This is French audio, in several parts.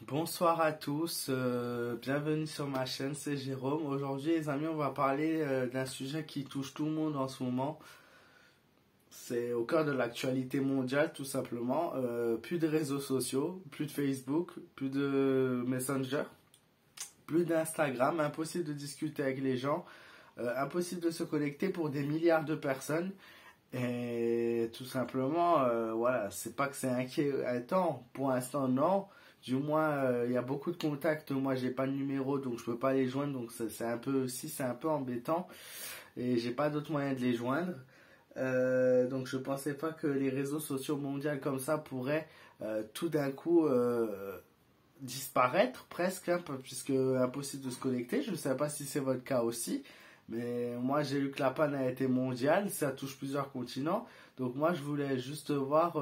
Bonsoir à tous, bienvenue sur ma chaîne, c'est Jérôme. Aujourd'hui les amis, on va parler d'un sujet qui touche tout le monde en ce moment. C'est au cœur de l'actualité mondiale tout simplement. Plus de réseaux sociaux, plus de Facebook, plus de Messenger, plus d'Instagram, impossible de discuter avec les gens, impossible de se connecter pour des milliards de personnes. Et tout simplement, voilà, c'est pas que c'est inquiétant, pour l'instant non. Du moins, il y a beaucoup de contacts. Moi, j'ai pas de numéro, donc je peux pas les joindre. Donc c'est un peu, si c'est un peu embêtant. Et j'ai pas d'autre moyen de les joindre. Donc je pensais pas que les réseaux sociaux mondiaux comme ça pourraient tout d'un coup disparaître presque, hein, puisque impossible de se connecter. Je ne sais pas si c'est votre cas aussi. Mais moi, j'ai lu que la panne a été mondiale, ça touche plusieurs continents. Donc moi, je voulais juste voir,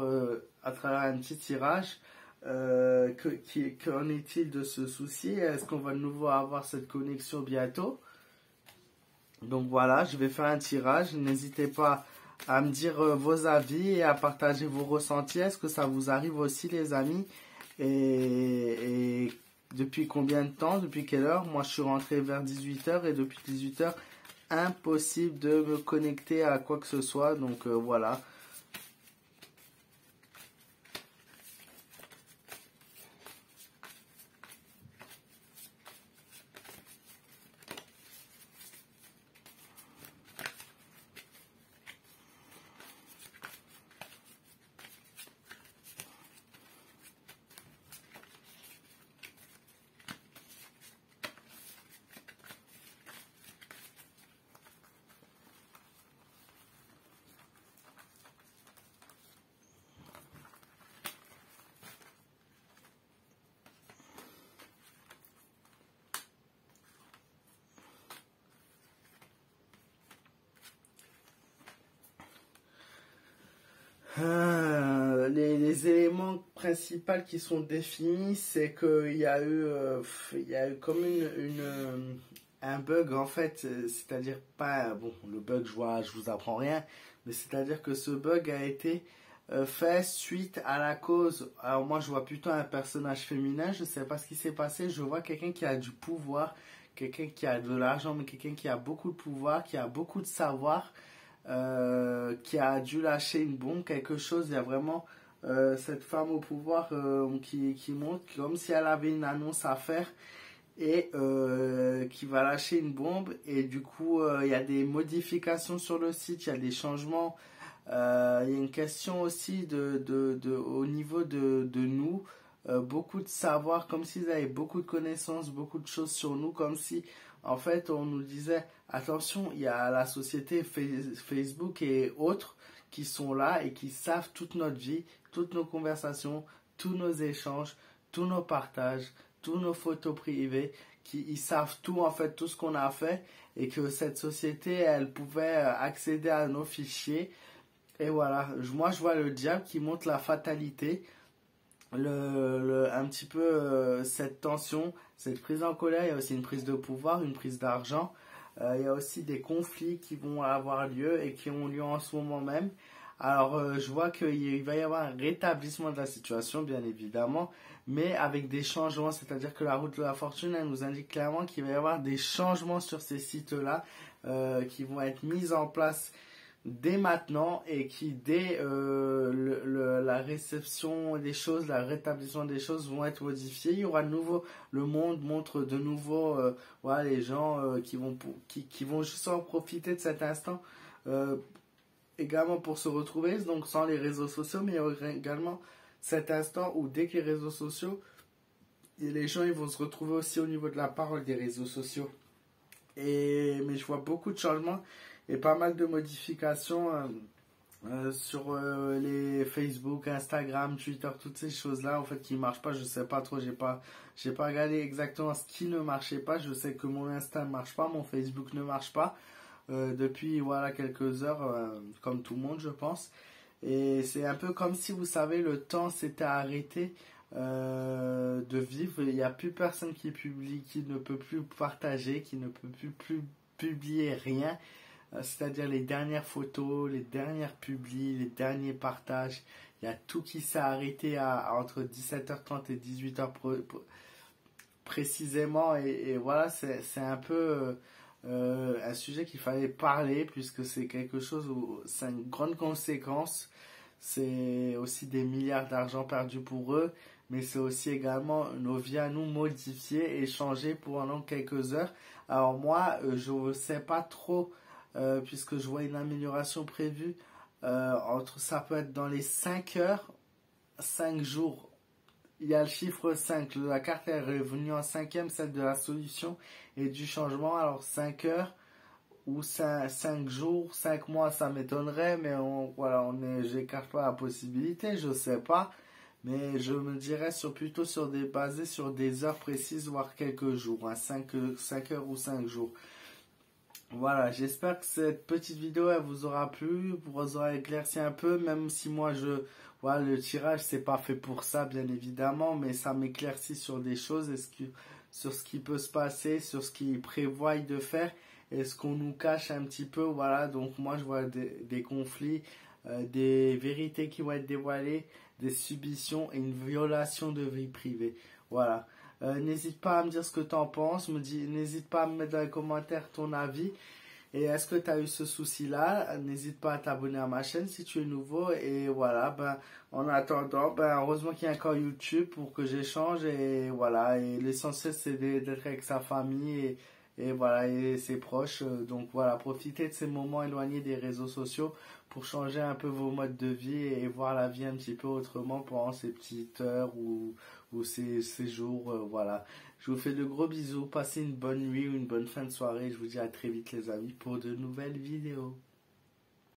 à travers un petit tirage, qu'en est-il de ce souci? Est-ce qu'on va de nouveau avoir cette connexion bientôt? Donc voilà, je vais faire un tirage. N'hésitez pas à me dire vos avis et à partager vos ressentis. Est-ce que ça vous arrive aussi, les amis? Et depuis combien de temps? Depuis quelle heure? Moi, je suis rentré vers 18 h et depuis 18 h impossible de me connecter à quoi que ce soit. Donc voilà. Les éléments principaux qui sont définis, c'est qu'il y a eu, il y a eu comme un bug en fait, c'est-à-dire pas, bon, le bug, je vous apprends rien, mais c'est-à-dire que ce bug a été fait suite à la cause. Alors moi, je vois plutôt un personnage féminin, je sais pas ce qui s'est passé, je vois quelqu'un qui a du pouvoir, quelqu'un qui a de l'argent, mais quelqu'un qui a beaucoup de pouvoir, qui a beaucoup de savoir, qui a dû lâcher une bombe, quelque chose. Il y a vraiment cette femme au pouvoir qui montre comme si elle avait une annonce à faire et qui va lâcher une bombe. Et du coup, il y a des modifications sur le site, il y a des changements. Il y a une question aussi au niveau de nous. Beaucoup de savoir, comme s'ils avaient beaucoup de connaissances, beaucoup de choses sur nous, comme si en fait on nous disait attention, il y a la société Facebook et autres qui sont là et qui savent toute notre vie, toutes nos conversations, tous nos échanges, tous nos partages, tous nos photos privées, ils savent tout en fait, tout ce qu'on a fait, et que cette société elle pouvait accéder à nos fichiers. Et voilà, moi je vois le diable qui montre la fatalité, un petit peu cette tension, cette prise en colère. Il y a aussi une prise de pouvoir, une prise d'argent. Il y a aussi des conflits qui vont avoir lieu et qui ont lieu en ce moment même. Alors je vois qu'il va y avoir un rétablissement de la situation, bien évidemment, mais avec des changements, c'est-à-dire que la route de la fortune, elle nous indique clairement qu'il va y avoir des changements sur ces sites-là qui vont être mis en place dès maintenant et qui dès la réception des choses, la rétablissement des choses vont être modifiés. Il y aura de nouveau, le monde montre de nouveau voilà, les gens qui vont juste en profiter de cet instant également pour se retrouver, donc sans les réseaux sociaux, mais il y aura également cet instant où dès que les réseaux sociaux, et les gens ils vont se retrouver aussi au niveau de la parole des réseaux sociaux. Mais je vois beaucoup de changements et pas mal de modifications sur les Facebook, Instagram, Twitter, toutes ces choses-là en fait qui marchent pas. Je sais pas trop, j'ai pas regardé exactement ce qui ne marchait pas. Je sais que mon Insta ne marche pas, mon Facebook ne marche pas depuis voilà quelques heures, comme tout le monde je pense. Et c'est un peu comme si vous savez le temps s'était arrêté de vivre. Il n'y a plus personne qui publie, qui ne peut plus partager, qui ne peut plus publier rien. C'est-à-dire les dernières photos, les dernières publis, les derniers partages. il y a tout qui s'est arrêté entre 17h30 et 18h précisément. Et voilà, c'est un peu un sujet qu'il fallait parler, puisque c'est quelque chose où c'est une grande conséquence. C'est aussi des milliards d'argent perdus pour eux, mais c'est aussi également nos vies à nous modifiées et changées pendant quelques heures. Alors moi, je ne sais pas trop, puisque je vois une amélioration prévue, ça peut être dans les 5 heures, 5 jours. Il y a le chiffre 5. La carte est revenue en cinquième, celle de la solution et du changement. Alors 5 heures ou 5 jours, 5 mois, ça m'étonnerait, mais j'écarte pas la possibilité, je sais pas. Mais je me dirais plutôt basé sur des heures précises, voire quelques jours, hein, 5 heures ou 5 jours. Voilà, j'espère que cette petite vidéo elle vous aura plu, vous aura éclairci un peu, même si moi voilà, le tirage c'est pas fait pour ça bien évidemment, mais ça m'éclaircit sur des choses, sur ce qui peut se passer, sur ce qu'ils prévoient de faire et ce qu'on nous cache un petit peu, voilà. Donc moi je vois des conflits, des vérités qui vont être dévoilées, des subitions et une violation de vie privée, voilà. N'hésite pas à me dire ce que tu en penses, n'hésite pas à me mettre dans les commentaires ton avis. Et est-ce que tu as eu ce souci-là? N'hésite pas à t'abonner à ma chaîne si tu es nouveau. Et voilà, en attendant, heureusement qu'il y a encore YouTube pour que j'échange. Et voilà, et l'essentiel c'est d'être avec sa famille et voilà, et ses proches. Donc voilà, profitez de ces moments éloignés des réseaux sociaux pour changer un peu vos modes de vie et voir la vie un petit peu autrement pendant ces petites heures ou ces jours. Voilà. Je vous fais de gros bisous. Passez une bonne nuit ou une bonne fin de soirée. Je vous dis à très vite les amis pour de nouvelles vidéos.